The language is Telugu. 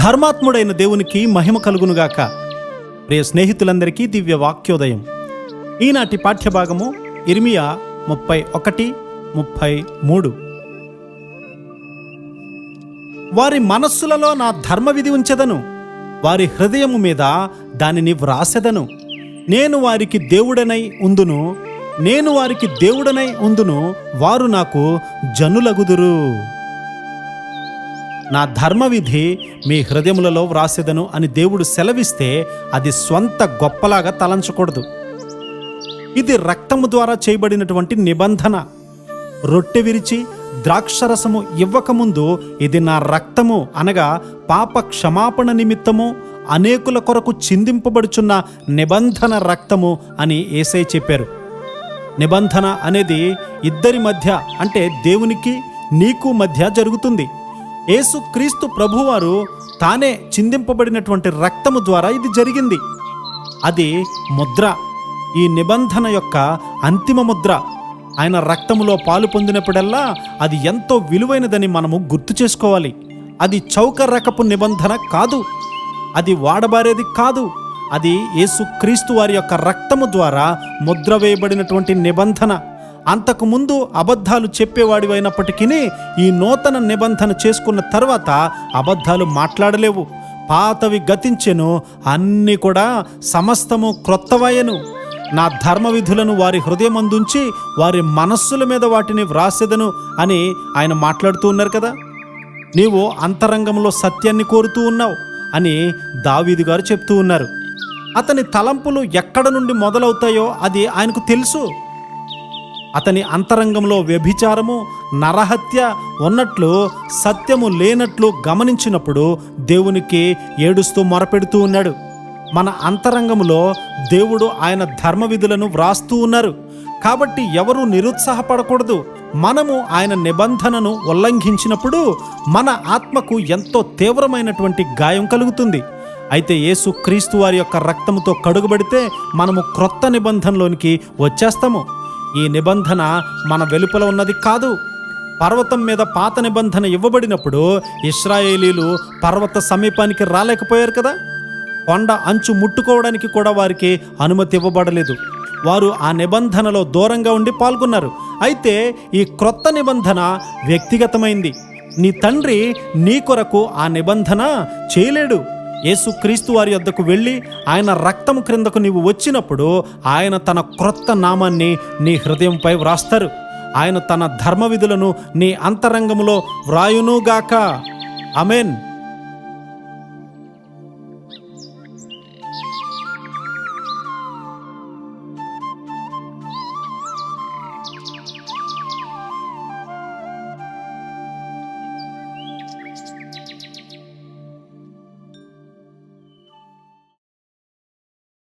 ధర్మాత్ముడైన దేవునికి మహిమ కలుగునుగాక. ప్రియ స్నేహితులందరికీ దివ్య వాక్యోదయం. ఈనాటి పాఠ్యభాగము ఇర్మియా 31-33. వారి మనస్సులలో నా ధర్మ విధి ఉంచెదను, వారి హృదయము మీద దానిని వ్రాసెదను. నేను వారికి దేవుడనై ఉందును, వారు నాకు జనులగుదురు. నా ధర్మవిధి మీ హృదయములలో వ్రాసెదను అని దేవుడు సెలవిస్తే అది స్వంత గొప్పలాగా తలంచకూడదు. ఇది రక్తము ద్వారా చేయబడినటువంటి నిబంధన. రొట్టె విరిచి ద్రాక్షరసము ఇవ్వకముందు ఇది నా రక్తము అనగా పాప క్షమాపణ నిమిత్తము అనేకుల కొరకు చిందింపబడుచున్న నిబంధన రక్తము అని యేసయ్య చెప్పారు. నిబంధన అనేది ఇద్దరి మధ్య, అంటే దేవునికి నీకు మధ్య జరుగుతుంది. యేసుక్రీస్తు ప్రభువారు తానే చిందింపబడినటువంటి రక్తము ద్వారా ఇది జరిగింది. అది ముద్ర, ఈ నిబంధన యొక్క అంతిమ ముద్ర. ఆయన రక్తములో పాలు పొందినప్పుడల్లా అది ఎంతో విలువైనదని మనము గుర్తు చేసుకోవాలి. అది చౌక రకపు నిబంధన కాదు, అది వాడబారేది కాదు. అది యేసుక్రీస్తు వారి యొక్క రక్తము ద్వారా ముద్ర వేయబడినటువంటి నిబంధన. అంతకుముందు అబద్ధాలు చెప్పేవాడివైనప్పటికీ ఈ నూతన నిబంధన చేసుకున్న తర్వాత అబద్ధాలు మాట్లాడలేవు. పాతవి గతించెను, అన్నీ కూడా సమస్తము క్రొత్తవయ్యెను. నా ధర్మ విధులను వారి హృదయమందుంచి వారి మనస్సుల మీద వాటిని వ్రాసెదను అని ఆయన మాట్లాడుతూ ఉన్నారు కదా. నీవు అంతరంగంలో సత్యాన్ని కోరుతూ ఉన్నావు అని దావీదు గారు చెప్తూ ఉన్నారు. అతని తలంపులు ఎక్కడ నుండి మొదలవుతాయో అది ఆయనకు తెలుసు. అతని అంతరంగంలో వ్యభిచారము, నరహత్య ఉన్నట్లు, సత్యము లేనట్లు గమనించినప్పుడు దేవునికి ఏడుస్తూ మొరపెడుతూ ఉన్నాడు. మన అంతరంగంలో దేవుడు ఆయన ధర్మ విధులను వ్రాస్తూ ఉన్నారు. కాబట్టి ఎవరూ నిరుత్సాహపడకూడదు. మనము ఆయన నిబంధనను ఉల్లంఘించినప్పుడు మన ఆత్మకు ఎంతో తీవ్రమైనటువంటి గాయం కలుగుతుంది. అయితే యేసుక్రీస్తు వారి యొక్క రక్తముతో కడుగుబడితే మనము క్రొత్త నిబంధనలోనికి వచ్చేస్తాము. ఈ నిబంధన మన వెలుపల ఉన్నది కాదు. పర్వతం మీద పాత నిబంధన ఇవ్వబడినప్పుడు ఇశ్రాయేలీలు పర్వత సమీపానికి రాలేకపోయారు కదా. కొండ అంచు ముట్టుకోవడానికి కూడా వారికి అనుమతి ఇవ్వబడలేదు. వారు ఆ నిబంధనలో దూరంగా ఉండి పాల్గొన్నారు. అయితే ఈ క్రొత్త నిబంధన వ్యక్తిగతమైంది. నీ తండ్రి నీ కొరకు ఆ నిబంధన చేయలేడు. యేసుక్రీస్తు వారి యొద్దకు వెళ్ళి ఆయన రక్తము క్రిందకు నీవు వచ్చినప్పుడు ఆయన తన క్రొత్త నామాన్ని నీ హృదయంపై వ్రాస్తారు. ఆయన తన ధర్మ విధులను నీ అంతరంగములో వ్రాయునుగాక. ఆమేన్.